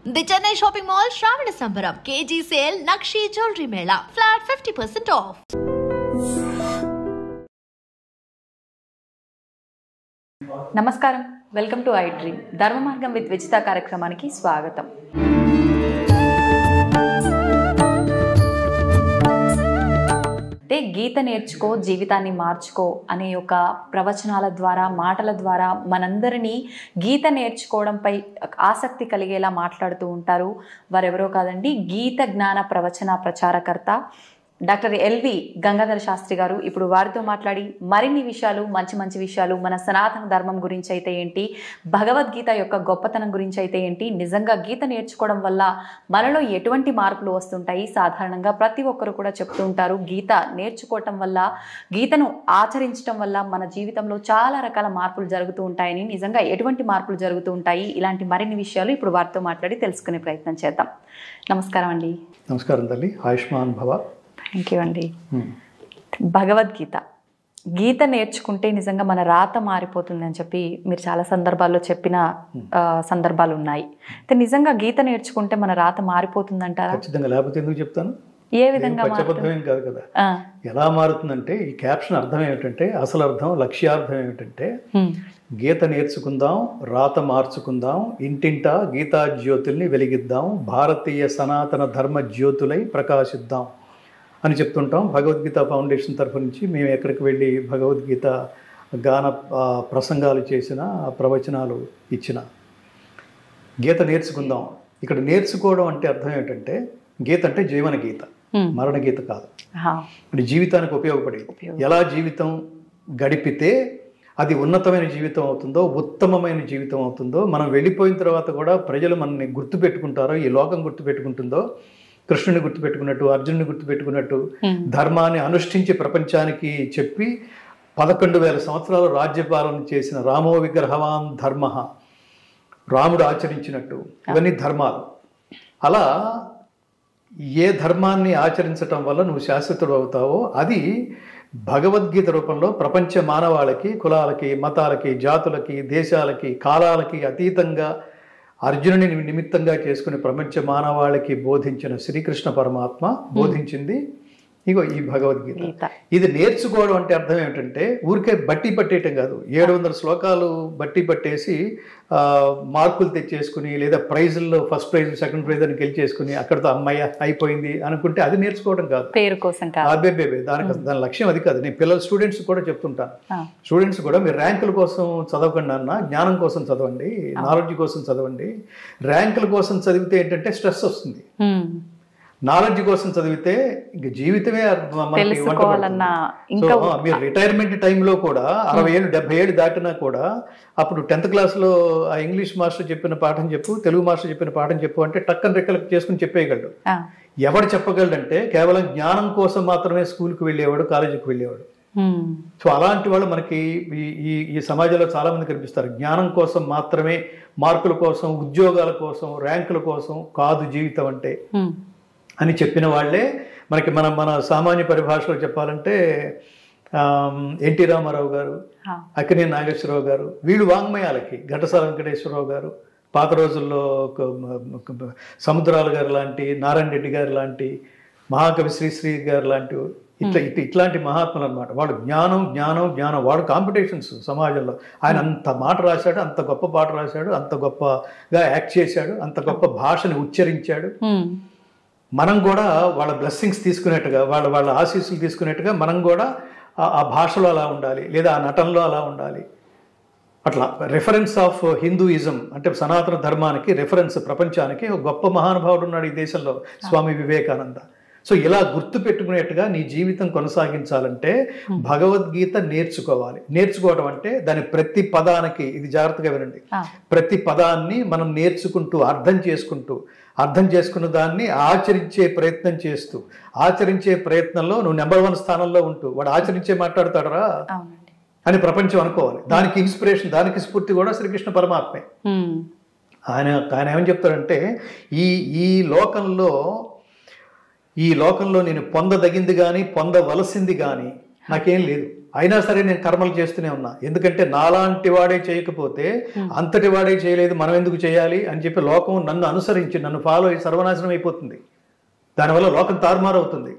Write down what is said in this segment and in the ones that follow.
The Chennai Shopping Mall Shravana Sambaram KG Sale Nakshi Jewelry Mela Flat 50% off. నమస్కారం, welcome to I dream ధర్మ మార్గం with Vijitha కార్యక్రమానికి స్వాగతం. అంటే గీత నేర్చుకో జీవితాన్ని మార్చుకో అనే ఒక ప్రవచనాల ద్వారా, మాటల ద్వారా మనందరినీ గీత నేర్చుకోవడంపై ఆసక్తి కలిగేలా మాట్లాడుతూ ఉంటారు. వారెవరో కాదండి, గీత జ్ఞాన ప్రవచన ప్రచారకర్త డాక్టర్ ఎల్వి గంగాధర శాస్త్రి గారు. ఇప్పుడు వారితో మాట్లాడి మరిన్ని విషయాలు, మంచి విషయాలు, మన సనాతన ధర్మం గురించి అయితే ఏంటి, భగవద్గీత యొక్క గొప్పతనం గురించి అయితే ఏంటి, నిజంగా గీత నేర్చుకోవడం వల్ల మనలో ఎటువంటి మార్పులు వస్తుంటాయి, సాధారణంగా ప్రతి ఒక్కరు కూడా చెప్తూ ఉంటారు గీత నేర్చుకోవటం వల్ల, గీతను ఆచరించడం వల్ల మన జీవితంలో చాలా రకాల మార్పులు జరుగుతూ ఉంటాయని. నిజంగా ఎటువంటి మార్పులు జరుగుతూ ఉంటాయి, ఇలాంటి మరిన్ని విషయాలు ఇప్పుడు వారితో మాట్లాడి తెలుసుకునే ప్రయత్నం చేద్దాం. నమస్కారం అండి. నమస్కారం తల్లి, ఆయుష్మాన్ భవ. థ్యాంక్ యూ అండి. భగవద్గీత, గీత నేర్చుకుంటే నిజంగా మన రాత మారిపోతుంది అని చెప్పి మీరు చాలా సందర్భాల్లో చెప్పిన సందర్భాలు ఉన్నాయి. అయితే నిజంగా గీత నేర్చుకుంటే మన రాత మారిపోతుంది అంటారా? ఖచ్చితంగా, లేకపోతే ఎందుకు చెప్తాను? ఏ విధంగా? పచ్చబద్ధమేం కాదు కదా. ఎలా మారుతుందంటే, ఈ క్యాప్షన్ అర్థం ఏమిటంటే, అసలు అర్థం, లక్ష్యార్థం ఏమిటంటే, గీత నేర్చుకుందాం, రాత మార్చుకుందాం, ఇంటింటా గీతా జ్యోతుల్ని వెలిగిద్దాం, భారతీయ సనాతన ధర్మ జ్యోతులై ప్రకాశిద్దాం అని చెప్తుంటాం. భగవద్గీత ఫౌండేషన్ తరఫు నుంచి మేము ఎక్కడికి వెళ్ళి భగవద్గీత గాన ప్రసంగాలు చేసిన, ప్రవచనాలు ఇచ్చిన, గీత నేర్చుకుందాం. ఇక్కడ నేర్చుకోవడం అంటే అర్థం ఏంటంటే, గీత అంటే జీవన గీత, మరణ గీత కాదు. అంటే జీవితానికి ఉపయోగపడేది. ఎలా జీవితం గడిపితే అది ఉన్నతమైన జీవితం అవుతుందో, ఉత్తమమైన జీవితం అవుతుందో, మనం వెళ్ళిపోయిన తర్వాత కూడా ప్రజలు మనల్ని గుర్తుపెట్టుకుంటారో, ఈ లోకం గుర్తుపెట్టుకుంటుందో, కృష్ణుని గుర్తుపెట్టుకున్నట్టు, అర్జునుని గుర్తుపెట్టుకున్నట్టు, ధర్మాన్ని అనుష్ఠించి ప్రపంచానికి చెప్పి 11,000 సంవత్సరాలు రాజ్యపాలన చేసిన రామో విగ్రహవాన్ ధర్మ, రాముడు ఆచరించినట్టు, ఇవన్నీ ధర్మాలు. అలా ఏ ధర్మాన్ని ఆచరించటం వల్ల నువ్వు శాశ్వతుడు అవుతావో అది భగవద్గీత రూపంలో ప్రపంచ మానవాళికి, కులాలకి, మతాలకి, జాతులకి, దేశాలకి, కాలాలకి అతీతంగా అర్జునుని నిమిత్తంగా చేసుకుని ప్రపంచ మానవాళికి బోధించిన శ్రీకృష్ణ పరమాత్మ బోధించింది ఇగో ఈ భగవద్గీత. ఇది నేర్చుకోవడం అంటే అర్థం ఏమిటంటే, ఊరికే బట్టి పట్టేయటం కాదు. 700 శ్లోకాలు బట్టి పట్టేసి మార్కులు తెచ్చేసుకుని, లేదా ప్రైజుల్లో ఫస్ట్ ప్రైజ్, సెకండ్ ప్రైజ్ అని గెలిచేసుకుని అక్కడితో అమ్మాయి అయిపోయింది అనుకుంటే అది నేర్చుకోవడం కాదు. పేరు కోసం దాని లక్ష్యం అది కాదు. నేను పిల్లల స్టూడెంట్స్ కూడా చెప్తుంటాను, స్టూడెంట్స్ కూడా మీరు ర్యాంకుల కోసం చదవకండి అన్న, జ్ఞానం కోసం చదవండి, నాలెడ్జ్ కోసం చదవండి. ర్యాంకుల కోసం చదివితే ఏంటంటే స్ట్రెస్ వస్తుంది. నాలెడ్జ్ కోసం చదివితే ఇంక జీవితమే మీరు రిటైర్మెంట్ టైంలో కూడా 60 ఏళ్ళు 70 ఏళ్ళు దాటినా కూడా అప్పుడు 10th క్లాస్లో ఆ ఇంగ్లీష్ మాస్టర్ చెప్పిన పాఠం చెప్పు, తెలుగు మాస్టర్ చెప్పిన పాఠం చెప్పు అంటే టక్కన రెక్కలకు చేసుకుని చెప్పేయగలడు. ఎవడు చెప్పగలడంటే కేవలం జ్ఞానం కోసం మాత్రమే స్కూల్కి వెళ్ళేవాడు, కాలేజీకి వెళ్ళేవాడు. సో అలాంటి వాళ్ళు మనకి ఈ సమాజంలో చాలా మంది కనిపిస్తారు. జ్ఞానం కోసం మాత్రమే, మార్కుల కోసం, ఉద్యోగాల కోసం, ర్యాంకుల కోసం కాదు జీవితం అంటే అని చెప్పిన వాళ్ళే మనకి మన సామాన్య పరిభాషలో చెప్పాలంటే ఎన్టీ రామారావు గారు, అక్కినేని నాగేశ్వరరావు గారు, వీళ్ళు వాంగ్మయాలకి, ఘంటసాల వెంకటేశ్వరరావు గారు, పాత రోజుల్లో సముద్రాల గారు లాంటి, నారాయణ రెడ్డి గారు లాంటి, మహాకవి శ్రీశ్రీ గారు లాంటి ఇట్లాంటి మహాత్ములు అనమాట. వాడు జ్ఞానం వాడు కాంపిటీషన్స్ సమాజంలో. ఆయన అంత మాట రాశాడు, అంత గొప్ప పాట రాశాడు, అంత గొప్పగా యాక్ట్ చేశాడు, అంత గొప్ప భాషని ఉచ్చరించాడు. మనం కూడా వాళ్ళ బ్లెస్సింగ్స్ తీసుకునేట్టుగా, వాళ్ళ ఆశీస్సులు తీసుకునేట్టుగా మనం కూడా ఆ భాషలో అలా ఉండాలి, లేదా ఆ నటనలో అలా ఉండాలి. అట్లా రెఫరెన్స్ ఆఫ్ హిందూయిజం అంటే సనాతన ధర్మానికి రెఫరెన్స్ ప్రపంచానికి ఒక గొప్ప మహానుభావుడు ఉన్నాడు ఈ దేశంలో, స్వామి వివేకానంద. సో ఇలా గుర్తు పెట్టుకునేట్టుగా నీ జీవితం కొనసాగించాలంటే భగవద్గీత నేర్చుకోవాలి. నేర్చుకోవడం అంటే దాని ప్రతి పదానికి, ఇది జాగ్రత్తగా వినండి, ప్రతి పదాన్ని మనం నేర్చుకుంటూ, అర్థం చేసుకున్న దాన్ని ఆచరించే ప్రయత్నం చేస్తూ, ఆచరించే ప్రయత్నంలో నువ్వు నెంబర్ 1 స్థానంలో ఉంటూ, వాడు ఆచరించే మాట్లాడతాడరా అని ప్రపంచం అనుకోవాలి. దానికి ఇన్స్పిరేషన్, దానికి స్ఫూర్తి కూడా శ్రీకృష్ణ పరమాత్మే. ఆయన ఏమని చెప్తాడంటే, ఈ లోకంలో నేను పొందదగింది కానీ పొందవలసింది కానీ నాకేం లేదు. అయినా సరే నేను కర్మలు చేస్తూనే ఉన్నా, ఎందుకంటే నాలాంటి వాడే చేయకపోతే అంతటి వాడే చేయలేదు, మనం ఎందుకు చేయాలి అని చెప్పి లోకం నన్ను అనుసరించి నన్ను ఫాలో అయ్యి సర్వనాశనం అయిపోతుంది. దానివల్ల లోకం తారుమారవుతుంది.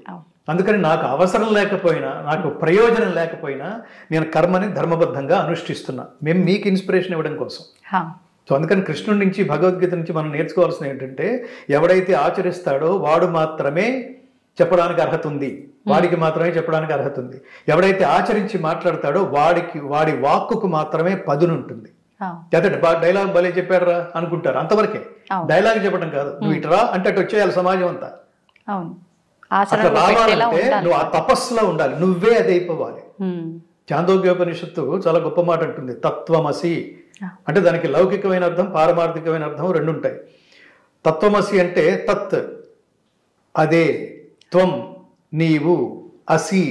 అందుకని నాకు అవసరం లేకపోయినా, నాకు ప్రయోజనం లేకపోయినా నేను కర్మని ధర్మబద్ధంగా అనుష్ఠిస్తున్నా. మేము మీకు ఇన్స్పిరేషన్ ఇవ్వడం కోసం. సో అందుకని కృష్ణుడి నుంచి, భగవద్గీత నుంచి మనం నేర్చుకోవాల్సిన ఏంటంటే, ఎవడైతే ఆచరిస్తాడో వాడు మాత్రమే చెప్పడానికి అర్హత ఉంది, వాడికి మాత్రమే చెప్పడానికి అర్హత ఉంది. ఎవడైతే ఆచరించి మాట్లాడతాడో వాడి వాక్కుకు మాత్రమే పదునుంటుంది. డైలాగ్ భలే చెప్పారా అనుకుంటారు, అంతవరకే. డైలాగ్ చెప్పడం కాదు, నువ్వు ఇటురా అంటే అటు వచ్చేయాలి సమాజం అంతా. అట్లా రావాలంటే నువ్వు ఆ తపస్సులో ఉండాలి, నువ్వే అది అయిపోవాలి. చాందోగ్యోపనిషత్తు చాలా గొప్ప మాట అంటుంది, తత్వమసి అంటే దానికి లౌకికమైన అర్థం, పారమార్థికమైన అర్థం రెండు ఉంటాయి. తత్వమసి అంటే తత్ అదే, త్వం నీవు, అసి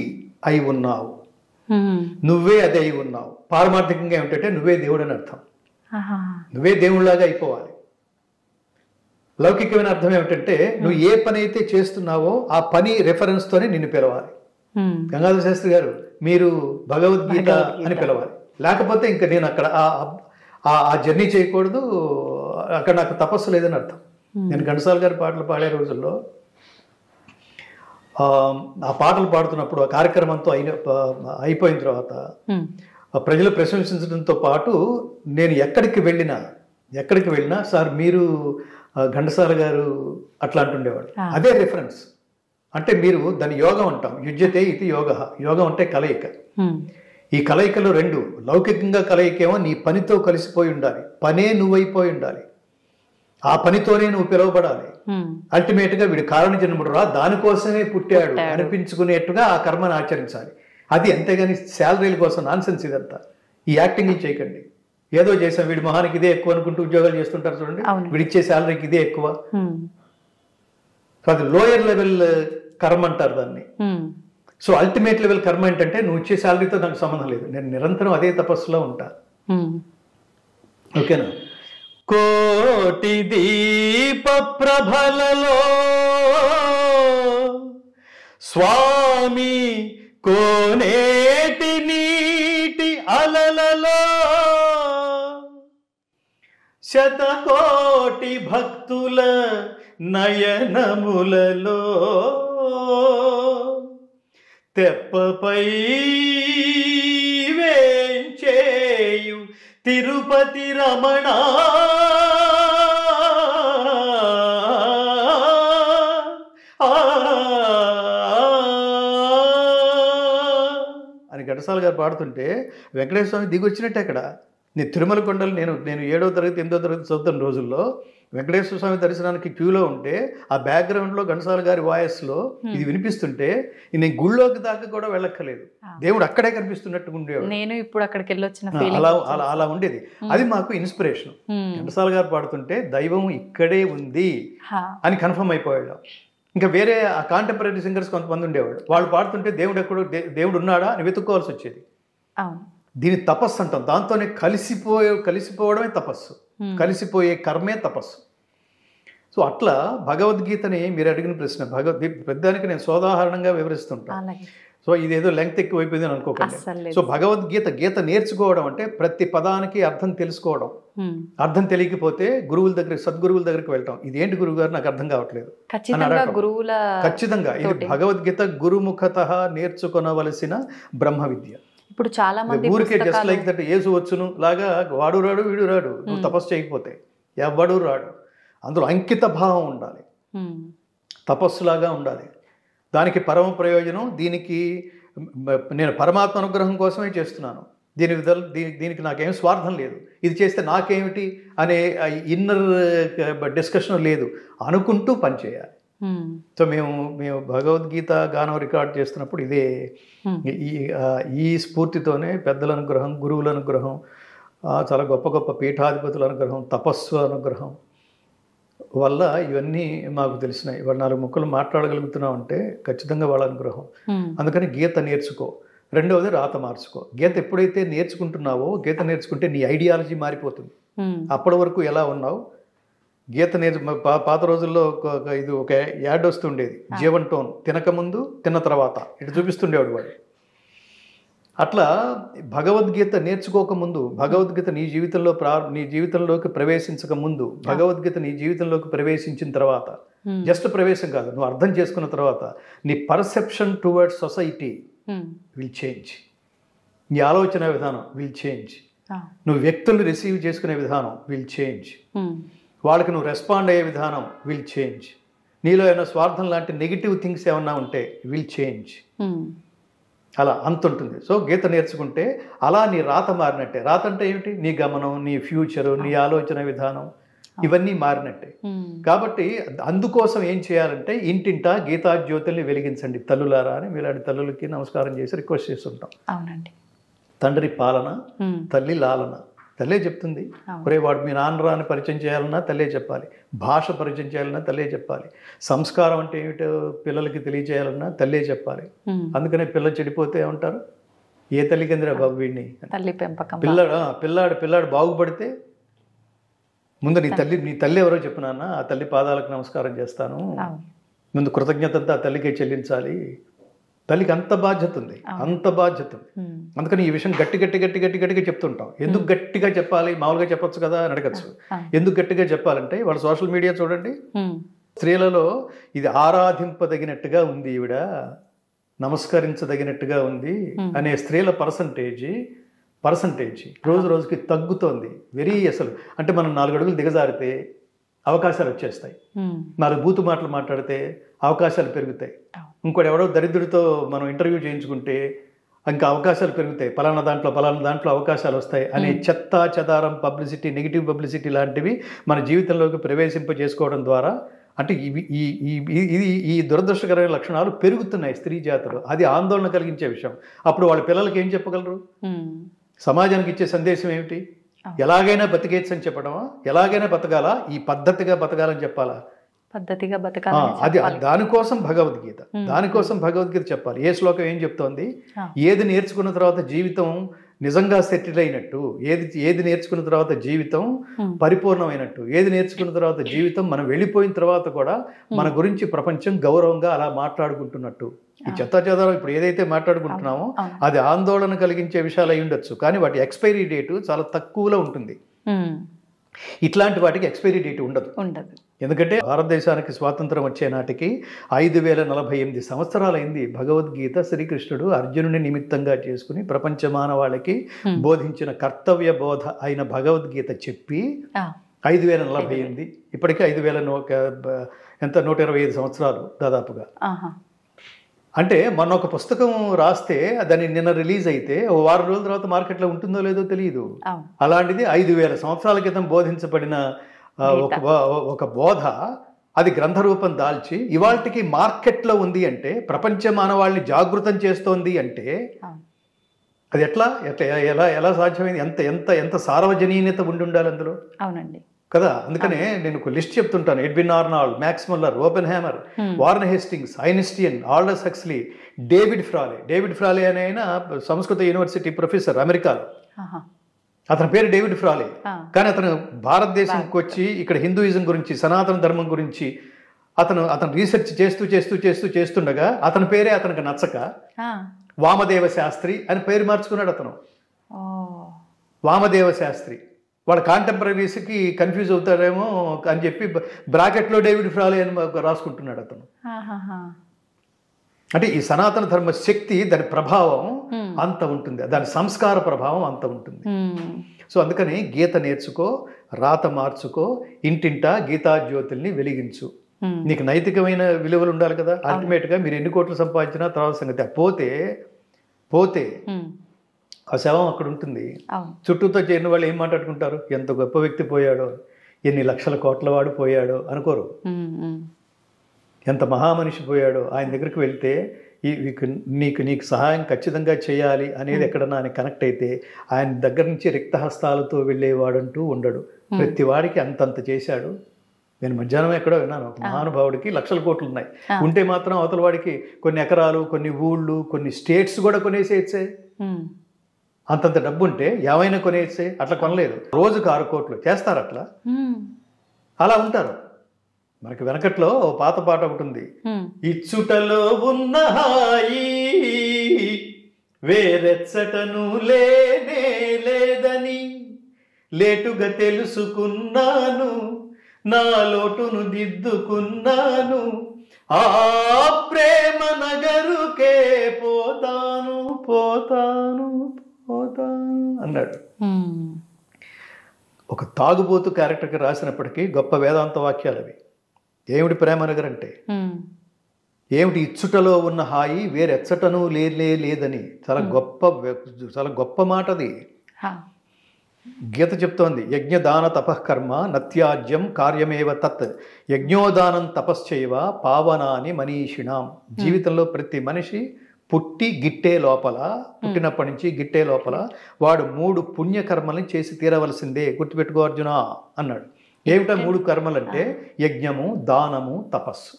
అయి ఉన్నావు, నువ్వే అదే అయి ఉన్నావు. పారమార్థికంగా ఏమిటంటే నువ్వే దేవుడు అని అర్థం, నువ్వే దేవుళ్ళలాగా అయిపోవాలి. లౌకికమైన అర్థం ఏమిటంటే నువ్వు ఏ పని అయితే చేస్తున్నావో ఆ పని రెఫరెన్స్ తోనే నిన్ను పిలవాలి. గంగాధర శాస్త్రి గారు మీరు భగవద్గీత అని పిలవాలి, లేకపోతే ఇంకా నేను అక్కడ ఆ జర్నీ చేయకూడదు, అక్కడ నాకు తపస్సు లేదని అర్థం. నేను ఘంటసాల గారి పాటలు పాడే రోజుల్లో ఆ పాటలు పాడుతున్నప్పుడు ఆ కార్యక్రమంతో అయిపోయిన తర్వాత ప్రజలు ప్రశంసించడంతో పాటు నేను ఎక్కడికి వెళ్ళినా సార్ మీరు ఘంటసాల గారు అట్లా అంటుండేవాడు. అదే రిఫరెన్స్. అంటే మీరు దాని యోగం అంటాం, యుజ్యతే ఇది యోగ. యోగం అంటే కలయిక. ఈ కలయికలో రెండు, లౌకికంగా కలయికేమో నీ పనితో కలిసిపోయి ఉండాలి, పనే నువ్వైపోయి ఉండాలి, ఆ పనితోనే నువ్వు పిలువబడాలి. అల్టిమేట్ గా వీడు కారణ జన్ముడు రా, దానికోసమే పుట్టాడు అనిపించుకునేట్టుగా ఆ కర్మను ఆచరించాలి. అది అంతేగాని శాలరీల కోసం నాన్సెన్స్ ఇదంతా. ఈ యాక్టింగ్ చేయకండి, ఏదో చేసాం వీడి మొహానికి ఇదే ఎక్కువ అనుకుంటూ ఉద్యోగాలు చేస్తుంటారు చూడండి, వీడిచ్చే శాలరీకి ఇదే ఎక్కువ. సో అది లోయర్ లెవెల్ కర్మ అంటారు దాన్ని. సో అల్టిమేట్ లెవెల్ కర్మ ఏంటంటే నువ్వు ఇచ్చే శాలరీతో నాకు సంబంధం లేదు, నేను నిరంతరం అదే తపస్సులో ఉంటా. ఓకేనా? కోటి దీప ప్రభలలో స్వామి కోనేటి నీటి అలలలో శతకోటి భక్తుల నయనములలో తెప్పపై వేంచేయు తిరుపతి రమణ అని ఘంటసాల గారు పాడుతుంటే వెంకటేశ్వర స్వామి దిగి వచ్చినట్టే అక్కడ. నేను తిరుమల కొండలు నేను 7వ తరగతి 8వ తరగతి చదువుతున్న రోజుల్లో వెంకటేశ్వర స్వామి దర్శనానికి క్యూలో ఉంటే ఆ బ్యాక్గ్రౌండ్లో ఘంటసాల గారి వాయిస్లో ఇది వినిపిస్తుంటే నేను గుళ్ళోకి దాకా కూడా వెళ్ళక్కర్లేదు, దేవుడు అక్కడే కనిపిస్తున్నట్టు ఉండేవాడు. నేను ఇప్పుడు అక్కడికి వెళ్ళొచ్చిన అలా ఉండేది. అది మాకు ఇన్స్పిరేషన్. ఘంటసాల గారు పాడుతుంటే దైవం ఇక్కడే ఉంది అని కన్ఫర్మ్ అయిపోయాడు. ఇంకా వేరే ఆ కాంటెంపరీ సింగర్స్ కొంతమంది ఉండేవాడు, వాళ్ళు పాడుతుంటే దేవుడు ఎక్కడో, దేవుడు ఉన్నాడా అని వెతుక్కోవాల్సి వచ్చేది. దీని తపస్సు అంటాం. దాంతోనే కలిసిపోవడమే తపస్సు, కలిసిపోయే కర్మే తపస్సు. సో అట్లా భగవద్గీతని మీరు అడిగిన ప్రశ్న, పెద్దానికి నేను సోదాహరణంగా వివరిస్తుంటాను. సో ఇదేదో లెంగ్త్ ఎక్కువైపోయింది అని అనుకోకండి. సో గీత నేర్చుకోవడం అంటే ప్రతి పదానికి అర్థం తెలుసుకోవడం. అర్థం తెలియకపోతే సద్గురువుల దగ్గరికి వెళ్ళటం, ఇదేంటి గురువు గారు నాకు అర్థం కావట్లేదు ఖచ్చితంగా ఇది భగవద్గీత గురుముఖత నేర్చుకొనవలసిన బ్రహ్మ విద్య. ఇప్పుడు చాలా మంది ఊరికే జస్ట్ లైక్ దట్ యేసు వచ్చును లాగా వాడు రాడు వీడు రాడు, నువ్వు తపస్సు చేయకపోతే ఎవడు రాడు. అందులో అంకిత భావం ఉండాలి, తపస్సులాగా ఉండాలి. దానికి పరమ ప్రయోజనం, దీనికి నేను పరమాత్మ అనుగ్రహం కోసమే చేస్తున్నాను, దీనికి నాకేం స్వార్థం లేదు, ఇది చేస్తే నాకేమిటి అనే ఇన్నర్ డిస్కషన్ లేదు అనుకుంటూ పనిచేయాలి. సో మేము భగవద్గీత గానం రికార్డ్ చేస్తున్నప్పుడు ఇదే ఈ స్ఫూర్తితోనే పెద్దల అనుగ్రహం, గురువుల అనుగ్రహం, చాలా గొప్ప గొప్ప పీఠాధిపతుల అనుగ్రహం, తపస్సు అనుగ్రహం వల్ల ఇవన్నీ మాకు తెలిసినాయి. ఇవాళ 4 ముక్కలు మాట్లాడగలుగుతున్నాం అంటే ఖచ్చితంగా వాళ్ళ అనుగ్రహం. అందుకని గీత నేర్చుకో. రెండవది రాత మార్చుకో. గీత ఎప్పుడైతే నేర్చుకుంటున్నావో, గీత నేర్చుకుంటే నీ ఐడియాలజీ మారిపోతుంది. అప్పటి వరకు ఎలా ఉన్నావు, గీత పాత రోజుల్లో ఇది ఒక యాడ్ వస్తుండేది, జీవన్ టోన్, తినకముందు తిన్న తర్వాత ఇటు చూపిస్తుండేవాడు వాడు. అట్లా భగవద్గీత నేర్చుకోకముందు, భగవద్గీత నీ జీవితంలోకి ప్రవేశించక ముందు, భగవద్గీత నీ జీవితంలోకి ప్రవేశించిన తర్వాత, జస్ట్ ప్రవేశం కాదు, నువ్వు అర్థం చేసుకున్న తర్వాత నీ perception towards society will change. నీ ఆలోచన విధానం విల్ చేంజ్. నువ్వు వ్యక్తుల్ని రిసీవ్ చేసుకునే విధానం విల్ చేంజ్. వాళ్ళకి నువ్వు రెస్పాండ్ అయ్యే విధానం విల్ చేంజ్. నీలో ఏమైనా స్వార్థం లాంటి నెగిటివ్ థింగ్స్ ఏమన్నా ఉంటే విల్ చేంజ్. అలా అంత ఉంటుంది. సో గీత నేర్చుకుంటే అలా నీ రాత మారినట్టే. రాత అంటే ఏమిటి? నీ గమనం, నీ ఫ్యూచరు, నీ ఆలోచన విధానం ఇవన్నీ మారినట్టే. కాబట్టి అందుకోసం ఏం చేయాలంటే ఇంటింటా గీతా జ్యోతుల్ని వెలిగించండి తల్లులారా అని మీలాంటి తల్లులకి నమస్కారం చేసి రిక్వెస్ట్ చేస్తుంటాం. అవునండి. తండ్రి పాలన, తల్లి లాలన. తల్లే చెప్తుంది. ఒరే వాడు మీ నాన్నరా అని పరిచయం చేయాలన్నా తల్లే చెప్పాలి. భాష పరిచయం చేయాలన్నా తల్లే చెప్పాలి. సంస్కారం అంటే ఏమిటో పిల్లలకి తెలియజేయాలన్నా తల్లే చెప్పాలి. అందుకనే పిల్లలు చెడిపోతే ఏమంటారు? ఏ తల్లి కిందరా బాబు వీడిని. పిల్లాడు బాగుపడితే ముందు నీ తల్లి ఎవరో చెప్పు నాన్న, ఆ తల్లి పాదాలకు నమస్కారం చేస్తాను, ముందు కృతజ్ఞతంతా ఆ తల్లికే చెల్లించాలి. తల్లికి అంత బాధ్యత ఉంది. అందుకని ఈ విషయం గట్టిగా చెప్తుంటాం. ఎందుకు గట్టిగా చెప్పాలి? మామూలుగా చెప్పొచ్చు కదా అని అడగచ్చు. ఎందుకు గట్టిగా చెప్పాలంటే వాళ్ళ సోషల్ మీడియా చూడండి, స్త్రీలలో ఇది ఆరాధింపదగినట్టుగా ఉంది, ఈవిడ నమస్కరించదగినట్టుగా ఉంది అనే స్త్రీల పర్సంటేజ్ రోజు రోజుకి తగ్గుతోంది. అసలు అంటే మనం 4 అడుగులు దిగజారితే అవకాశాలు వచ్చేస్తాయి. 4 బూతు మాటలు మాట్లాడితే అవకాశాలు పెరుగుతాయి. ఇంకోటి ఎవడో దరిద్రుడితో మనం ఇంటర్వ్యూ చేయించుకుంటే ఇంకా అవకాశాలు పెరుగుతాయి. పలానా దాంట్లో అవకాశాలు వస్తాయి అనే చెత్త చెదారం పబ్లిసిటీ, నెగిటివ్ పబ్లిసిటీ లాంటివి మన జీవితంలోకి ప్రవేశింపజేసుకోవడం ద్వారా అంటే ఈ దురదృష్టకరమైన లక్షణాలు పెరుగుతున్నాయి స్త్రీ జాతిలో. అది ఆందోళన కలిగించే విషయం. అప్పుడు వాళ్ళ పిల్లలకి ఏం చెప్పగలరు? సమాజానికి ఇచ్చే సందేశం ఏమిటి? ఎలాగైనా బతికేచ్చు అని చెప్పడమా? ఎలాగైనా బతకాలా, ఈ పద్ధతిగా బతకాలని చెప్పాలా? పద్ధతిగా బతకాలి. అది దానికోసం భగవద్గీత చెప్పాలి. ఏ శ్లోకం ఏం చెప్తోంది? ఏది నేర్చుకున్న తర్వాత జీవితం నిజంగా సెటిల్ అయినట్టు, ఏది నేర్చుకున్న తర్వాత జీవితం పరిపూర్ణమైనట్టు, ఏది నేర్చుకున్న తర్వాత జీవితం మనం వెళ్ళిపోయిన తర్వాత కూడా మన గురించి ప్రపంచం గౌరవంగా అలా మాట్లాడుకుంటున్నట్టు. ఈ చెత్తాచెదారం ఇప్పుడు ఏదైతే మాట్లాడుకుంటున్నామో అది ఆందోళన కలిగించే విషయాలు అయి ఉండొచ్చు, కానీ వాటి ఎక్స్పైరీ డేటు చాలా తక్కువలో ఉంటుంది. ఇట్లాంటి వాటికి ఎక్స్పైరీ డేట్ ఉండదు. ఎందుకంటే భారతదేశానికి స్వాతంత్రం వచ్చే నాటికి 5048 సంవత్సరాలైంది భగవద్గీత శ్రీకృష్ణుడు అర్జునుని నిమిత్తంగా చేసుకుని ప్రపంచ మానవాళికి బోధించిన కర్తవ్య బోధ అయిన భగవద్గీత చెప్పి 5048, ఇప్పటికీ 125 సంవత్సరాలు దాదాపుగా. అంటే మొన్న ఒక పుస్తకం రాస్తే దాన్ని నిన్న రిలీజ్ అయితే ఓ 6 రోజుల తర్వాత మార్కెట్లో ఉంటుందో లేదో తెలియదు. అలాంటిది 5000 సంవత్సరాల క్రితం బోధించబడిన ఒక బోధ అది గ్రంథ రూపం దాల్చి ఇవాళకి మార్కెట్లో ఉంది అంటే, ప్రపంచ మానవాళ్ళని జాగృతం చేస్తోంది అంటే అది ఎలా సాధ్యమైంది? ఎంత సార్వజనీయత ఉండాలి అందులో. అవునండి కదా. అందుకనే నేను ఒక లిస్ట్ చెప్తుంటాను. Edwin Arnold, max Muller, Oppenheimer, warn Hastings, Einstein, Aldous Huxley, David ఫ్రాలే అనే ఆయన సంస్కృత యూనివర్సిటీ ప్రొఫెసర్ అమెరికాలో. అతని పేరు డేవిడ్ ఫ్రాలే. కానీ అతను భారతదేశంకి వచ్చి ఇక్కడ హిందూయిజం గురించి, సనాతన ధర్మం గురించి అతను రీసెర్చ్ చేస్తుండగా అతని పేరే అతనికి నచ్చక వామదేవ శాస్త్రి అని పేరు మార్చుకున్నాడు అతను. వామదేవ శాస్త్రి. వాడు కాంటెంపరీస్కి కన్ఫ్యూజ్ అవుతాడేమో అని చెప్పి బ్రాకెట్లో డేవిడ్ ఫ్రాలే అని రాసుకుంటున్నాడు అతను. అంటే ఈ సనాతన ధర్మ శక్తి, దాని ప్రభావం అంత ఉంటుంది, దాని సంస్కార ప్రభావం అంత ఉంటుంది. సో అందుకని గీత నేర్చుకో, రాత మార్చుకో, ఇంటింటా గీతా జ్యోతుల్ని వెలిగించు. నీకు నైతికమైన విలువలు ఉండాలి కదా. అల్టిమేట్గా మీరు ఎన్ని కోట్లు సంపాదించినా తర్వాత సంగతి. పోతే ఆ శవం అక్కడ ఉంటుంది. చుట్టూతో చేరిన వాళ్ళు ఏం మాట్లాడుకుంటారు? ఎంత గొప్ప వ్యక్తి పోయాడో, ఎన్ని లక్షల కోట్ల వాడు పోయాడో అనుకోరు. ఎంత మహామనిషి పోయాడో, ఆయన దగ్గరికి వెళ్తే నీకు సహాయం ఖచ్చితంగా చేయాలి అనేది ఎక్కడన్నా ఆయన కనెక్ట్ అయితే ఆయన దగ్గర నుంచి రిక్తహస్తాలతో వెళ్ళేవాడంటూ ఉండడు. ప్రతి వాడికి అంతంత చేశాడు. నేను మధ్యాహ్నం ఎక్కడో విన్నాను, ఒక మహానుభావుడికి లక్షల కోట్లు ఉన్నాయి, ఉంటే మాత్రం అవతల వాడికి కొన్ని ఎకరాలు, కొన్ని ఊళ్ళు, కొన్ని స్టేట్స్ కూడా కొనేసేయచ్చే. అంతంత డబ్బు ఉంటే ఏమైనా కొనేసే. అట్లా కొనలేదు. రోజుకు 6 కోట్లు చేస్తారు. అలా ఉంటారు. మనకి వెనకట్లో పాత పాట ఒకటి ఉంది, ఇచ్చుటలో ఉన్న హాయి వేరెచ్చటను లేనే లేదని లేటుగా తెలుసుకున్నాను, నా లోటును దిద్దుకున్నాను, ఆ ప్రేమ నగరుకే పోతాను పోతాను పోతాను అన్నాడు. ఒక తాగుబోతు క్యారెక్టర్కి రాసినప్పటికీ గొప్ప వేదాంత వాక్యాలు అవి. ఏమిటి ప్రేమ నగర్ అంటే? ఏమిటి ఇచ్చుటలో ఉన్న హాయి వేరెచ్చటను లేదని. చాలా గొప్ప మాట అది. గీత చెప్తోంది, యజ్ఞదాన తపఃకర్మ నత్యాజ్యం కార్యమేవ తత్, యజ్ఞోదానం తపశ్చైవ పావనాని మనీషిణాం. జీవితంలో ప్రతి మనిషి పుట్టినప్పటి నుంచి గిట్టే లోపల వాడు 3 పుణ్యకర్మల్ని చేసి తీరవలసిందే, గుర్తుపెట్టుకో అర్జున అన్నాడు. ఏమిటా 3 కర్మలంటే? యజ్ఞము, దానము, తపస్సు.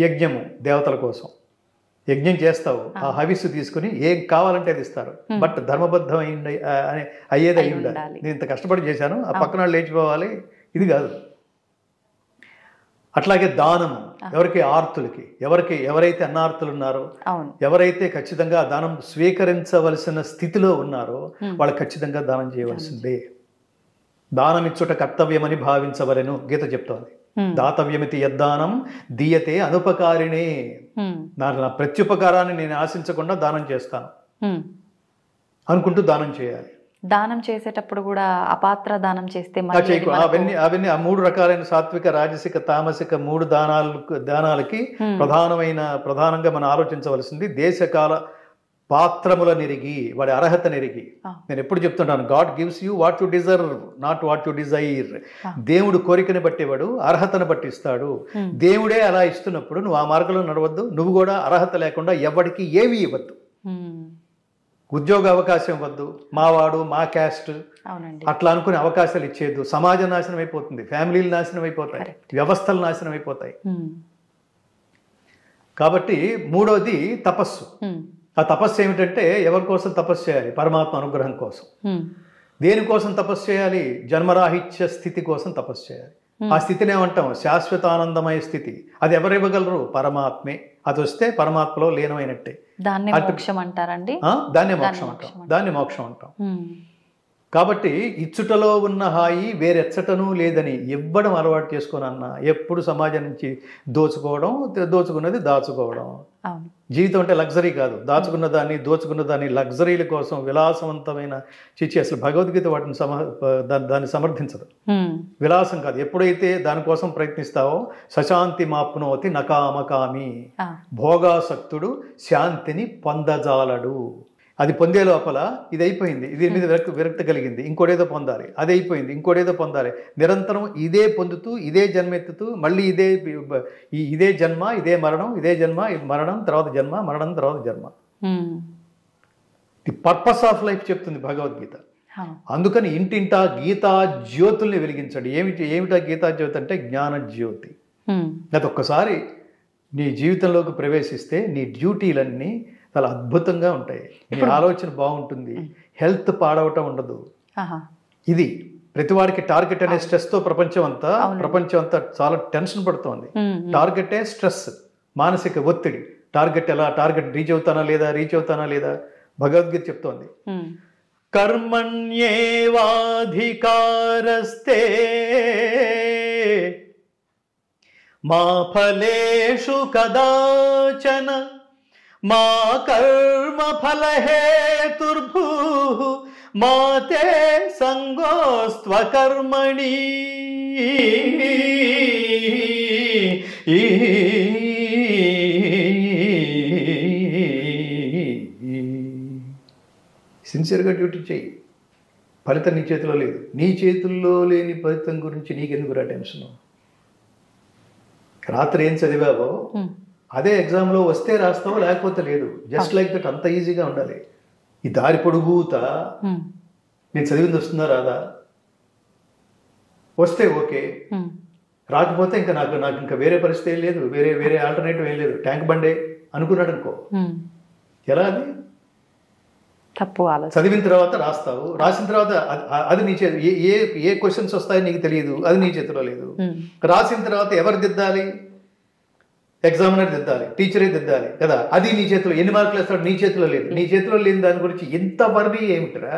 యజ్ఞము దేవతల కోసం యజ్ఞం చేస్తావు, ఆ హవిస్సు తీసుకుని ఏం కావాలంటే అది ఇస్తారు, బట్ ధర్మబద్ధం అయ్యేది అయి ఉండాలి. నేను ఇంత కష్టపడి చేశాను, ఆ పక్కన వాళ్ళు లేచిపోవాలి, ఇది కాదు. అట్లాగే దానము, ఎవరికి? ఆర్తులకి. ఎవరైతే అన్నార్తులు ఉన్నారో, ఎవరైతే ఖచ్చితంగా దానం స్వీకరించవలసిన స్థితిలో ఉన్నారో వాళ్ళు ఖచ్చితంగా దానం చేయవలసిందే. దానం ఇచ్చుట కర్తవ్యమని భావించవలెను గీత చెప్తోంది. దాతవ్యమితి యద్దానం దీయతే అనుపకారిణే. నా ప్రత్యుపకారాన్ని నేను ఆశించకుండా దానం చేస్తాను అనుకుంటూ దానం చేయాలి. దానం చేసేటప్పుడు కూడా అపాత్ర దానం చేస్తే అవన్నీ ఆ 3 రకాలైన సాత్విక, రాజసిక, తామసిక 3 దానాలకి ప్రధానంగా మనం ఆలోచించవలసింది దేశకాల పాత్రముల నెరిగి, వాడి అర్హత నెరిగి. నేను ఎప్పుడు చెప్తుంటాను, God gives you what you deserve, not what you Dzire. దేవుడు కోరికని బట్టేవాడు, అర్హతను బట్టి ఇస్తాడు. దేవుడే అలా ఇస్తున్నప్పుడు నువ్వు ఆ మార్గంలో నడవద్దు. నువ్వు కూడా అర్హత లేకుండా ఎవరికి ఏమీ ఇవ్వద్దు. ఉద్యోగ అవకాశం ఇవ్వద్దు, మావాడు మా క్యాస్ట్ అట్లా అనుకునే అవకాశాలు ఇచ్చేద్దు. సమాజం నాశనం అయిపోతుంది, ఫ్యామిలీలు నాశనం అయిపోతాయి, వ్యవస్థలు నాశనం అయిపోతాయి. కాబట్టి 3వది తపస్సు. ఆ తపస్సు ఏమిటంటే ఎవరి కోసం తపస్సు చేయాలి? పరమాత్మ అనుగ్రహం కోసం. దేనికోసం తపస్సు చేయాలి? జన్మరాహిత్య స్థితి కోసం తపస్సు చేయాలి. ఆ స్థితిని ఏమంటాం? శాశ్వతానందమయ స్థితి. అది ఎవరు ఇవ్వగలరు? పరమాత్మే. అది వస్తే పరమాత్మలో లీనమైనట్టే. దాన్ని మోక్షం అంటారండి. దాన్ని మోక్షం అంటాం. కాబట్టి ఇచ్చుటలో ఉన్న హాయి వేరెచ్చటను లేదని ఇవ్వడం అలవాటు చేసుకోనన్నా. ఎప్పుడు సమాజం నుంచి దోచుకున్నది దాచుకోవడం. జీవితం అంటే లగ్జరీ కాదు. దోచుకున్న దాన్ని లగ్జరీల కోసం విలాసవంతమైన అసలు భగవద్గీత వాటిని దాన్ని సమర్థించదు. విలాసం కాదు. ఎప్పుడైతే దానికోసం ప్రయత్నిస్తావో శశాంతి మాప్నోతి నకామకామి. భోగాసక్తుడు శాంతిని పొందజాలడు. అది పొందే లోపల ఇది అయిపోయింది, ఇది మీద విరక్తి కలిగింది, ఇంకోటేదో పొందాలి, అది అయిపోయింది, ఇంకోటేదో పొందాలి. నిరంతరం ఇదే పొందుతూ ఇదే జన్మెత్తుతూ మళ్ళీ ఇదే జన్మ, ఇదే మరణం, ఇదే జన్మ, మరణం తర్వాత జన్మ, మరణం తర్వాత జన్మ. ది పర్పస్ ఆఫ్ లైఫ్ చెప్తుంది భగవద్గీత. అందుకని ఇంటింటా గీతా జ్యోతుల్ని వెలిగించండి. ఏమిటా గీతా జ్యోతి అంటే? జ్ఞాన జ్యోతి. అది ఒక్కసారి నీ జీవితంలోకి ప్రవేశిస్తే నీ డ్యూటీలన్నీ చాలా అద్భుతంగా ఉంటాయి. నీ ఆలోచన బాగుంటుంది, హెల్త్ పాడవటం ఉండదు. ఇది ప్రతివాడికి టార్గెట్ అనే స్ట్రెస్తో ప్రపంచం అంతా చాలా టెన్షన్ పడుతోంది. టార్గెటే స్ట్రెస్, మానసిక ఒత్తిడి. టార్గెట్ రీచ్ అవుతానా లేదా భగవద్గీత చెప్తోంది. కర్మణ్యేవాధికారస్తే మా ఫలేషు కదాచన మా కర్మ ఫలహేతుర్భూ మా తే సంగోస్త్వకర్మణి. సిన్సియర్గా డ్యూటీ చేయి. ఫలితం నీ చేతిలో లేదు. నీ చేతుల్లో లేని ఫలితం గురించి నీకెందుకురా టెన్షన్? రాత్రి ఏం చదివావో అదే ఎగ్జామ్లో వస్తే రాస్తావో, లేకపోతే లేదు. Just like that. అంత ఈజీగా ఉండాలి. ఈ దారి పొడుగుతా నేను చదివింది వస్తుందా రాదా? వస్తే ఓకే, రాకపోతే ఇంకా నాకు ఇంకా వేరే పరిస్థితి ఏం లేదు, వేరే ఆల్టర్నేటివ్ ఏం లేదు. ట్యాంక్ బండే అనుకున్నాడు అనుకో, ఎలా? అది తప్పు. చదివిన తర్వాత రాస్తావు, రాసిన తర్వాత అది నీ చేతి ఏ క్వశ్చన్స్ వస్తాయో నీకు తెలియదు, అది నీ చేతిలో లేదు. రాసిన తర్వాత ఎవరు దిద్దాలి? ఎగ్జామినర్ దిద్దాలి, టీచరే దిద్దాలి కదా, అది నీ చేతిలో. ఎన్ని మార్కులు వేస్తాడు నీ చేతిలో లేదు. నీ చేతిలో లేని దాని గురించి ఇంత వర్రీ ఏమిటిరా?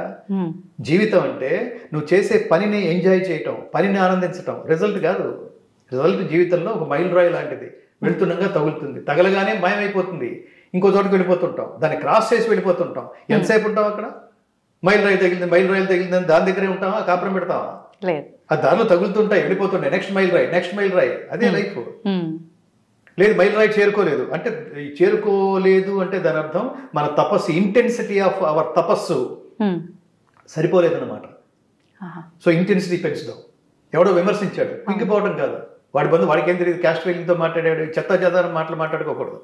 జీవితం అంటే నువ్వు చేసే పనిని ఎంజాయ్ చేయటం, పనిని ఆనందించటం, రిజల్ట్ కాదు. రిజల్ట్ జీవితంలో ఒక మైల్ రాయి లాంటిది. వెళ్తుండగా తగులుతుంది, తగలగానే మాయమైపోతుంది, ఇంకో చోటుకి వెళ్ళిపోతుంటాం, దాన్ని క్రాస్ చేసి వెళ్ళిపోతుంటాం. ఎంతసేపు ఉంటాం అక్కడ? మైల్ రాయి తగిలింది అని దాని దగ్గరే ఉంటావా? కాపురం పెడతావా? ఆ దారిలో తగులుతుంటాయి, వెళ్ళిపోతుంటాయి. నెక్స్ట్ మైల్ రాయి, అదే లైఫ్. లేదు మైల్ రాయి చేరుకోలేదు అంటే, చేరుకోలేదు అంటే దాని అర్థం మన తపస్సు, ఇంటెన్సిటీ ఆఫ్ అవర్ తపస్సు సరిపోలేదన్నమాట. సో ఇంటెన్సిటీ పెంచుదాం. ఎవడో విమర్శించాడు, ఇంకిపోవడం కాదు. వాడి బంధు వాడికి ఏం తెలియదు, క్యాస్ట్ ఫీలింగ్తో మాట్లాడాడు, చెత్త మాట్లాడుకోకూడదు.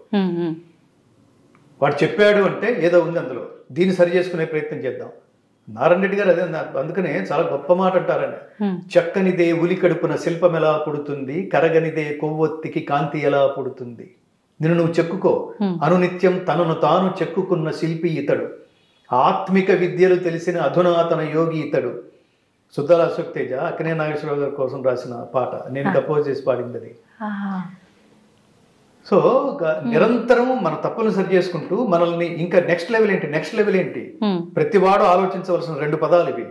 వాడు చెప్పాడు అంటే ఏదో ఉంది అందులో, దీన్ని సరి చేసుకునే ప్రయత్నం చేద్దాం. నారాయణ రెడ్డి గారు అదే, అందుకనే చాలా గొప్ప మాట అంటారని, చక్కనిదే ఉలి కడుపున శిల్పం ఎలా పుడుతుంది, కరగనిదే కొవ్వొత్తికి కాంతి ఎలా పుడుతుంది. నిన్ను నువ్వు చెక్కుకో, అనునిత్యం తనను తాను చెక్కుకున్న శిల్పి ఇతడు, ఆత్మిక విద్యలు తెలిసిన అధునాతన యోగి ఇతడు. సుద్దాల అశోక్ తేజ అక్కినే నాగేశ్వరరావు గారి కోసం రాసిన పాట, నేను కంపోజ్ చేసి పాడింది అది. సో నిరంతరం మన తప్పులను సరి చేసుకుంటూ మనల్ని ఇంకా నెక్స్ట్ లెవెల్ ఏంటి ప్రతివాడు ఆలోచించవలసిన 2 పదాలు ఇవి,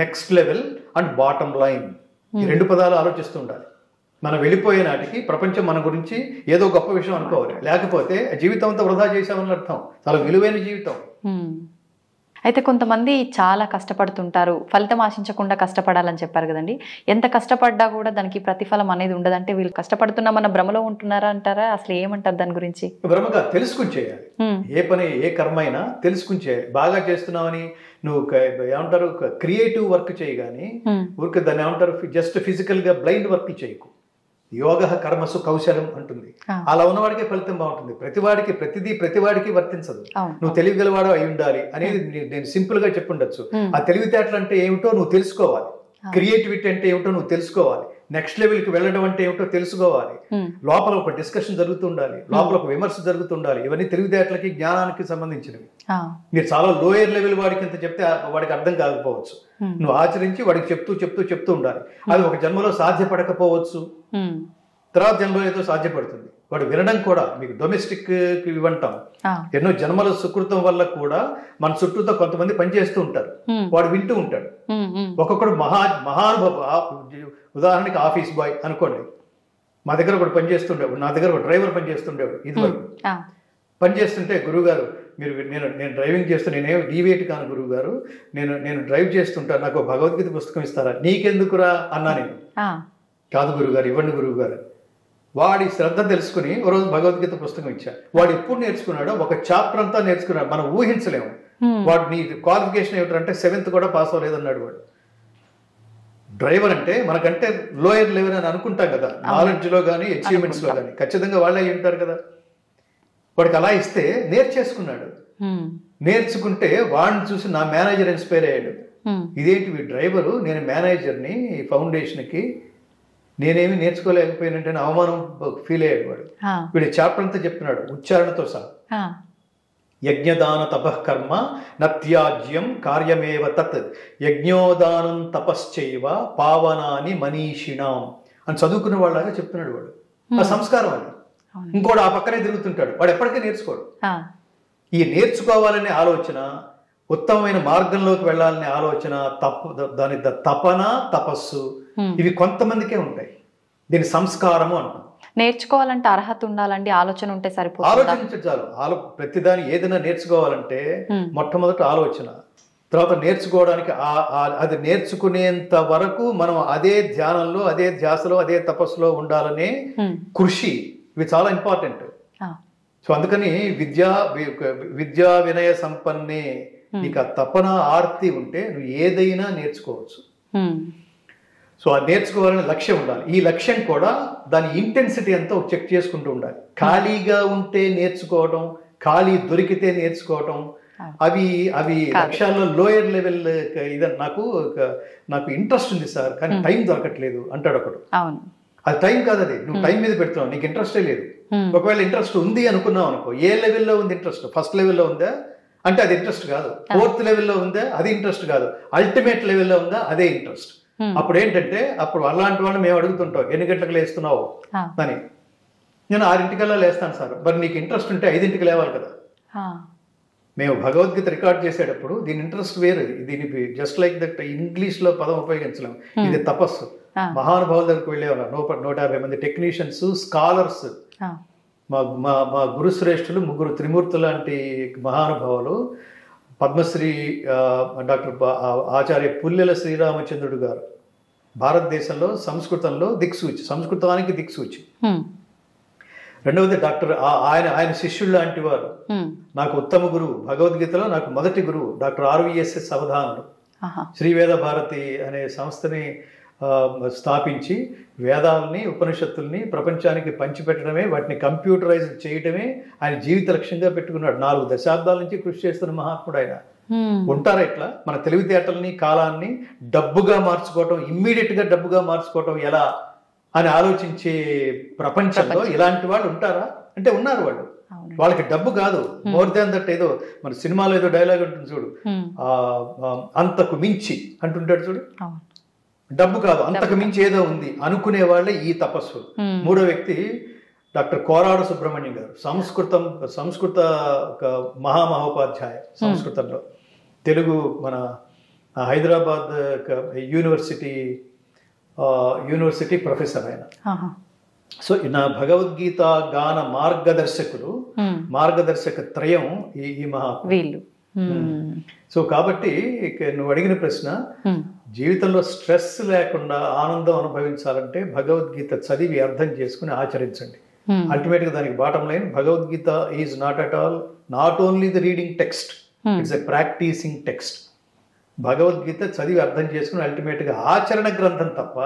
next level and bottom line. ఈ 2 పదాలు ఆలోచిస్తూ ఉండాలి. మనం వెళ్ళిపోయే నాటికి ప్రపంచం మన గురించి ఏదో గొప్ప విషయం అనుకోవాలి, లేకపోతే జీవితం అంతా వృధా చేసామని అర్థం. చాలా విలువైన జీవితం. అయితే కొంతమంది చాలా కష్టపడుతుంటారు, ఫలితం ఆశించకుండా కష్టపడాలని చెప్పారు కదండి. ఎంత కష్టపడ్డా కూడా దానికి ప్రతిఫలం అనేది ఉండదంటే వీళ్ళు కష్టపడుతున్నామన్న భ్రమలో ఉంటున్నారా అంటారా? అసలు ఏమంటారు దాని గురించి? భ్రమగా తెలుసుకుని చేయాలి. ఏ పని ఏ కర్మ అయినా తెలుసుకుని చేయాలి. బాగా చేస్తున్నావని నువ్వు ఏమంటారు క్రియేటివ్ వర్క్ చేయగాని ఊరికి దాన్ని ఏమంటారు జస్ట్ ఫిజికల్ గా బ్లైండ్ వర్క్ చేయకు. యోగ కర్మసు కౌశలం అంటుంది. అలా ఉన్నవాడికే ఫలితం బాగుంటుంది. ప్రతివాడికి వర్తించదు. నువ్వు తెలివిగలవాడు అయి ఉండాలి అనేది నేను సింపుల్ గా చెప్పుండొచ్చు. ఆ తెలివితేటలు అంటే ఏమిటో నువ్వు తెలుసుకోవాలి, క్రియేటివిటీ అంటే ఏమిటో నువ్వు తెలుసుకోవాలి, నెక్స్ట్ లెవెల్ కి వెళ్ళడం అంటే ఏమిటో తెలుసుకోవాలి. లోపల ఒక డిస్కషన్ జరుగుతుండాలి, లోపల ఒక విమర్శ జరుగుతుండాలి. ఇవన్నీ తెలివితేటలకి జ్ఞానానికి సంబంధించినవి. మీరు చాలా లోయర్ లెవెల్ వాడికి ఎంత చెప్తే వాడికి అర్థం కాకపోవచ్చు. నువ్వు ఆచరించి వాడికి చెప్తూ ఉండాలి. అది ఒక జన్మలో సాధ్యపడకపోవచ్చు, తర్వాత జన్మలో ఏదో సాధ్యపడుతుంది. వాడు వినడం కూడా మీకు డొమెస్టిక్ ఇవ్వంటాం. ఎన్నో జన్మల సుకృతం వల్ల కూడా మన చుట్టూతో కొంతమంది పనిచేస్తూ ఉంటారు, వాడు వింటూ ఉంటాడు. ఒక్కొక్కడు మహానుభావ. ఉదాహరణకి ఆఫీస్ బాయ్ అనుకోండి, మా దగ్గర ఒకటి పనిచేస్తుండేవాడు, నా దగ్గర ఒక డ్రైవర్ పనిచేస్తుండేవాడు. ఇదివరకు పనిచేస్తుంటే గురువుగారు మీరు నేను డ్రైవింగ్ చేస్తూ నేనేం డీవియేట్ కాను గురువు గారు, నేను డ్రైవ్ చేస్తుంటాను, నాకు భగవద్గీత పుస్తకం ఇస్తారా? నీకెందుకురా అన్నా నేను. కాదు గురువుగారు, ఇవ్వండి గురువుగారు. వాడి శ్రద్ధ తెలుసుకుని ఓ రోజు భగవద్గీత పుస్తకం ఇచ్చా. వాడు ఎప్పుడు నేర్చుకున్నాడో ఒక చాప్టర్ అంతా నేర్చుకున్నాడు. మనం ఊహించలేము. వాడు నీ క్వాలిఫికేషన్ ఏమిటంటే 7th కూడా పాస్ అవ్వలేదన్నాడు. వాడు డ్రైవర్ అంటే మనకంటే లోయర్ లెవెల్ అని అనుకుంటాం కదా, నాలెడ్జ్లో కానీ అచీవ్మెంట్స్లో కానీ. ఖచ్చితంగా వాళ్ళే అయి ఉంటారు కదా. వాడికి అలా ఇస్తే నేర్చేసుకున్నాడు. నేర్చుకుంటే వాడిని చూసి నా మేనేజర్ ఇన్స్పైర్ అయ్యాడు. ఇదేంటి వీ డ్రైవరు, నేను మేనేజర్ని ఫౌండేషన్కి, నేనేమి నేర్చుకోలేకపోయినట్టు అవమానం ఫీల్ అయ్యాడు వాడు. వీడి చాప్టర్ అంతా చెప్తున్నాడు ఉచ్చారణతో సహా. యజ్ఞదాన తపఃకర్మ నత్యాజ్యం కార్యమేవ తత్ యజ్ఞోదానం తపశ్చైవ పావనాని మనీషిణాం అని చదువుకున్న వాళ్ళగా చెప్తున్నాడు వాడు. ఆ సంస్కారం అది. ఇంకోటి ఆ పక్కనే తిరుగుతుంటాడు, వాడు ఎప్పటికీ నేర్చుకోడు. ఈ నేర్చుకోవాలనే ఆలోచన, ఉత్తమమైన మార్గంలోకి వెళ్ళాలనే ఆలోచన, దాని తపన తపస్సు, ఇవి కొంతమందికే ఉంటాయి. దీని సంస్కారము అంటాం. నేర్చుకోవాలంటే అర్హత ఉండాలండి, ఆలోచన ఉంటే సరిపోతుంది. ఆలోచించే చాలు. ప్రతిదాని ఏదైనా నేర్చుకోవాలంటే మొట్టమొదటి ఆలోచన, తర్వాత నేర్చుకోవడానికి అది నేర్చుకునేంత వరకు మనం అదే ధ్యానంలో, అదే ధ్యాసలో, అదే తపస్సులో ఉండాలనే కృషి, ఇవి చాలా ఇంపార్టెంట్. సో అందుకని విద్యా వినయ సంపన్నే, నీకు ఆ తపన ఆర్తి ఉంటే నువ్వు ఏదైనా నేర్చుకోవచ్చు. సో ఆ నేర్చుకోవాలనే లక్ష్యం ఉండాలి. ఈ లక్ష్యం కూడా దాని ఇంటెన్సిటీ అంతా చెక్ చేసుకుంటూ ఉండాలి. ఖాళీగా ఉంటే నేర్చుకోవడం, ఖాళీ దొరికితే నేర్చుకోవడం, అవి లక్ష్యాల్లో లోయర్ లెవెల్. ఇదని నాకు ఇంట్రెస్ట్ ఉంది సార్, కానీ టైం దొరకట్లేదు అంటాడు ఒకడు. అది టైం కాదు, అది నువ్వు టైం మీద పెడుతున్నావు, నీకు ఇంట్రెస్టే లేదు. ఒకవేళ ఇంట్రెస్ట్ ఉంది అనుకున్నావు అనుకో, ఏ లెవెల్లో ఉంది ఇంట్రెస్ట్? ఫస్ట్ లెవెల్లో ఉందా అంటే అది ఇంట్రెస్ట్ కాదు. 4th లెవెల్లో ఉందా అది ఇంట్రెస్ట్ కాదు. అల్టిమేట్ లెవెల్లో ఉందా అదే ఇంట్రెస్ట్. అప్పుడు ఏంటంటే అప్పుడు అలాంటి వాళ్ళు మేము అడుగుతుంటాం, ఎన్ని గంటలకు లేస్తున్నావు అని. నేను 6:00కల్లా లేస్తాను సార్. మరి నీకు ఇంట్రెస్ట్ ఉంటే 5:00కి లేవాలి కదా. మేము భగవద్గీత రికార్డ్ చేసేటప్పుడు దీని ఇంట్రెస్ట్ వేరు. దీనికి జస్ట్ లైక్ దట్ ఇంగ్లీష్లో పదం ఉపయోగించలేము. ఇది తపస్సు. మహానుభావుల దగ్గరికి వెళ్ళేవాళ్ళం. 150 మంది టెక్నీషియన్స్, స్కాలర్స్, మా మా మా గురుశ్రేష్ఠులు, 3 త్రిమూర్తులు లాంటి మహానుభావులు. పద్మశ్రీ డాక్టర్ ఆచార్య పుల్లెల శ్రీరామచంద్రుడు గారు భారతదేశంలో సంస్కృతంలో దిక్సూచి, సంస్కృతానికి దిక్సూచి. రెండవది డాక్టర్ ఆయన శిష్యుడు లాంటి వారు. నాకు ఉత్తమ గురువు, భగవద్గీతలో నాకు మొదటి గురువు డాక్టర్ RVSS అవధానులు. శ్రీవేద భారతి అనే సంస్థని స్థాపించి వేదాలని, ఉపనిషత్తుల్ని ప్రపంచానికి పంచిపెట్టడమే, వాటిని కంప్యూటరైజ్ చేయడమే ఆయన జీవిత లక్ష్యంగా పెట్టుకున్నాడు. 4 దశాబ్దాల నుంచి కృషి చేస్తున్న మహాత్ముడు ఆయన. ఉంటారా ఇట్లా మన తెలివితేటల్ని, కాలాన్ని డబ్బుగా మార్చుకోవటం, ఇమ్మీడియట్గా డబ్బుగా మార్చుకోవటం ఎలా అని ఆలోచించే ప్రపంచంలో ఇలాంటి వాళ్ళు ఉంటారా అంటే ఉన్నారు. వాళ్ళకి డబ్బు కాదు, మోర్ దాన్ దట్. ఏదో మన సినిమాలో ఏదో డైలాగ్ ఉంటుంది చూడు, అంతకు మించి అంటుంటాడు చూడు. డబ్బు కాదు, అంతకు మించి ఏదో ఉంది అనుకునే వాళ్ళే ఈ తపస్సు. మూడో వ్యక్తి డాక్టర్ కోరాడు సుబ్రహ్మణ్యం గారు, సంస్కృత మహామహోపాధ్యాయ సంస్కృతంలో. తెలుగు మన హైదరాబాద్ యూనివర్సిటీ ప్రొఫెసర్ ఆయన. సో నా భగవద్గీత గాన మార్గదర్శక త్రయం ఈ మహాత్ములు. సో కాబట్టి నువ్వు అడిగిన ప్రశ్న, జీవితంలో స్ట్రెస్ లేకుండా ఆనందం అనుభవించాలంటే భగవద్గీత చదివి అర్థం చేసుకుని ఆచరించండి. అల్టిమేట్గా దానికి bottom line, Bhagavad Gita is not only the reading text, it's a practising text. Bhagavad Gita చదివి అర్థం చేసుకుని అల్టిమేట్గా ఆచరణ గ్రంథం తప్ప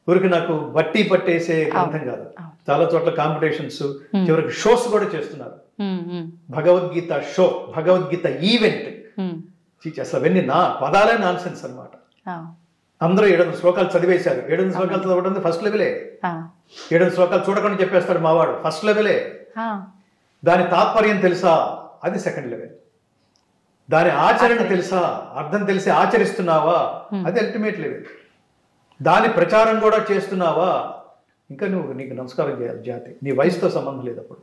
ఊరికి నాకు బట్టి పట్టేసే గ్రంథం కాదు. చాలా చోట్ల కాంపిటీషన్స్, చివరికి షోస్ కూడా చేస్తున్నారు. Bhagavad Gita show, Bhagavad Gita event. అసలు అవన్నీ పదాలే నాన్ సెన్స్ అనమాట. అందరూ 700 శ్లోకాలు చదివేశారు. 700 శ్లోకాలు చదవడం ఫస్ట్ లెవెలే. 700 శ్లోకాలు చూడకుండా చెప్పేస్తాడు మావాడు, ఫస్ట్ లెవెలే. దాని తాత్పర్యం తెలుసా, అది సెకండ్ లెవెల్. దాని ఆచరణ తెలుసా, అర్థం తెలిసి ఆచరిస్తున్నావా, అది అల్టిమేట్ లెవెల్. దాని ప్రచారం కూడా చేస్తున్నావా, ఇంకా నీకు నమస్కారం చేయాలి జాతి. నీ వయసుతో సంబంధం లేదు అప్పుడు.